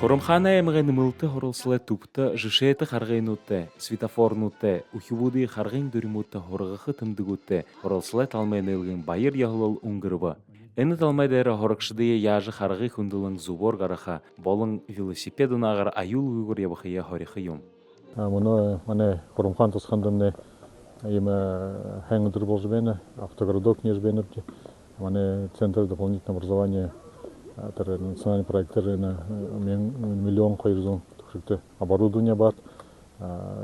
Хоромхана эмген мылты хоролслы тупта жишеты харгайнуты, светофорнуты, ухивуды харгайн дүрмуты хоргахы тымдыгуты, хоролслы талмайнылгын байыр яхлол унгырва. Эны талмайдары хорокшыдые яжы харгай хундылың зубор гараха, болың велосипедун агар аюл уйгур ябахыя хорихы юм. Мұны мане Хоромхан тосқандымны има хэнгдер болжбена, автогородок нежбенерди, мане Центр дополнительного образования, это национальный проект на миллион койрзон tukşukta оборудование бар,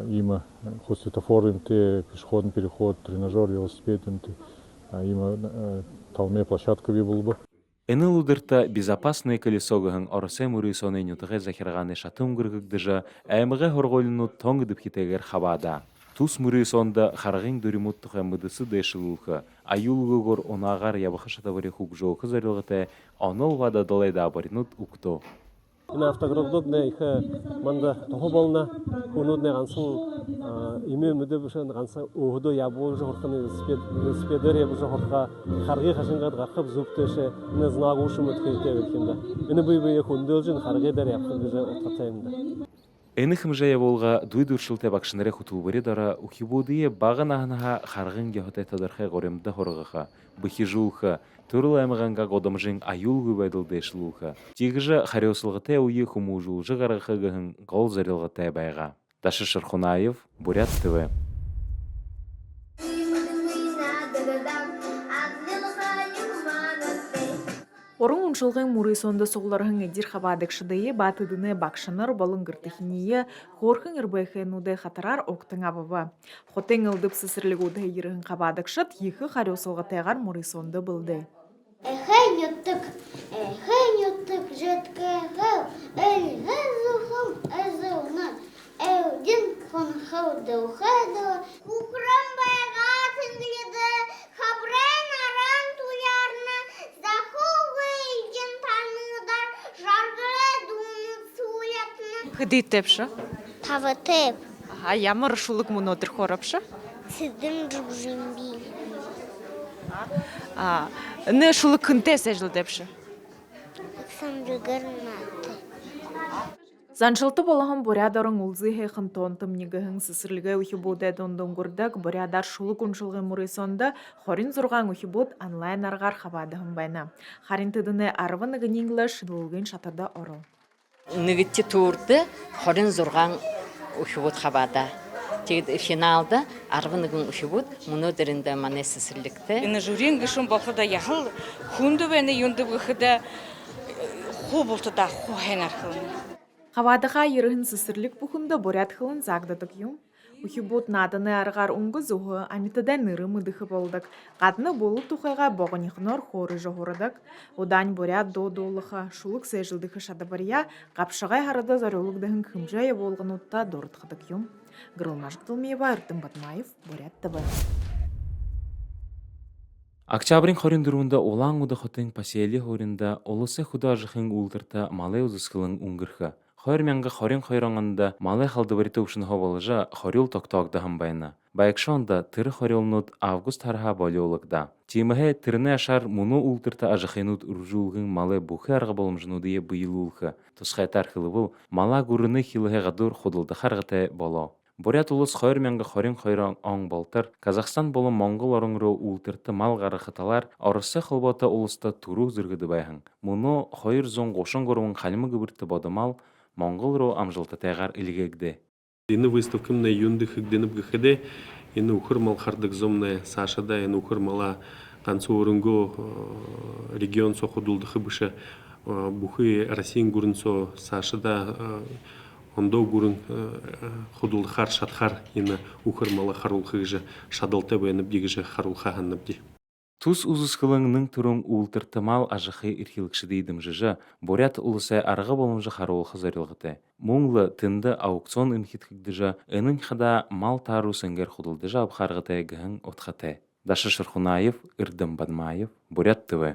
има светофоры, пешеходный переход, тренажер, велосипед, има талме площадка был. Эны лудырта безопасное колесо гын орысе мурисоны нютыгы захирганы шатым гыргыгдыжа, әмігі хорголыну тоңгыдып кетегер хабада. Тус мурисонда харгын дүрімуттығы мыдысы дэшилулхы, аюлгығыр онағар ябықы шатавари хугжоқы зарылғыты, онол вада долайда абаринут укто. Ина автогородокне иха манда тохоболна хунудне гансын име мүдөбүшөн ганса угудо ябуулжу хорканы велосипедер ябуулжу хорка харгы хашынгат гакып зуптеше не знагушу мөткөйте белкенде. Ины буйбуй хундөлжүн харгы дар япкыгыжа отатайында. Эны хымжая болға дуйдуршылты бакшыныры хутулбари дара ухибудые бағын ағынаға харғын геhoтай тадархай горемді хорғыға, бұхижулға, түріл әміғанға годамжың аюл гүбайдылды ешілуға. Тегіжі хариосылғытай уйы хумужулжы ғарғығы ғын ғол зарилғытай байға. Дашы Шырхунаев, Бурят ТВ. Орын ұншылғын мұрысонды соғыларғын әдір қабадық шыдайы батыдыны бақшыныр болын ғыртықыние қорқын үрбайхенуды қатарар оқтың абыва. Хотен ұлдып сысырлық өді ерігін қабадық шыд егі қариосылғы тайғар мұрысонды білді. Эхен юттық жетке ғыл, әлгі зұхым әзіуінен, әудін қонқауды ұқады. Құқырам байға тіңгіледі, қабырайын аран туярны, захуғы үйген танудар, жарғыры думыт суятны. Қыды тепші? Тавы теп. Ямыр шулық мұны отыр қорапшы? Сіздің жүгжімбей. Не шулық күнте сәжіл тепші? Өксім жүгірмәді. Заншылты болағын борядарың ұлзы хейхін тонтым негіхін сысырлығы ұхибуды дондың көрдік, борядар шулық ұншылғы мұрысонды хорин зұрған ұхибуд онлайн арғар қабадығын байна. Харин тыдыны арвын ғынеңлі шыдылғын шатырда орыл. Нігітті турды хорин зұрған ұхибуд қабада. Тегді финалда арвыныгын ұхибуд мұны дәрінді мане сысырлікті. Ины журин гышын болқыда яхыл хунды бәні юнды бұқыда ху болты да ху хен арқылын. Қавадыға ерігін сысырлік бұхында борят қылын загдадық юм. Ухибуд надыны арғар ұңғы зұғы амитыда ныры мұдығы болдық. Қадыны болу тұқайға боғынықнор хоры жоғырдық. Одан борят додолыға шулық сәжілдігі шадабария қапшығай харада зарулықдығын күмжайы болғын ұтта дорытқыдық юм. Грылмашық Тылмеева, Артым Батмаев, Бурят ТВ. Октябрин хорин дұрында олаң ұды хотын пасиели хоринда олысы худа жықын ұлдырта малай ұзысқылың ұңғырға. Хорменға хорин хойраңында малай қалды бариты ұшынға болыжа хорил тоқтауғды хамбайна. Байықшонда тыры хорилнут август харха болиолықда. Тимахе тырны ашар мұны ұлдырта ажықынут үржулғын малай бұхы арғы болымжынудые бұйылулғы. Тұсқайтар қылывыл мала ғұрыны хилығы ғадур құдылды қарғытай боло. Бурят улус хорменға хорин хойран оң болтыр, Казахстан болы Моңғол орыңру ултырты мал ғарықыталар, орысы қылбота улыста туру зүргіді байхын. Мұны хойр зон ғошын ғыруын қалымы ғыбырты бодымал, Моңғол ру амжылты тайғар үлгегді. Ины выставкам на юндых игденып гыхеде, ины ухыр мал хардык зомная Сашада, ины ухыр мала канцу орынго регион сохудулдыхы быша бухы Россиян гурынцо Сашада ондо гурын худулдыхар шатхар ины ухыр мала харулхы же шадалты бәйніп дегіже харулха ханныбди. Тус ұзысқылыңның тұрың ұлтыртымал ажықы ирхилікші дейдім жыжы, Бурят ұлысы арғы болымжы харулқы зарилғыты. Мұңлы тынды аукцион үнхеткігдіжі, үнін қада мал тару сәнгер худылдыжы абхарғыты гіғін отқыты. Дашы Шырхунаев, Артым Батмаев, Бурят ТВ.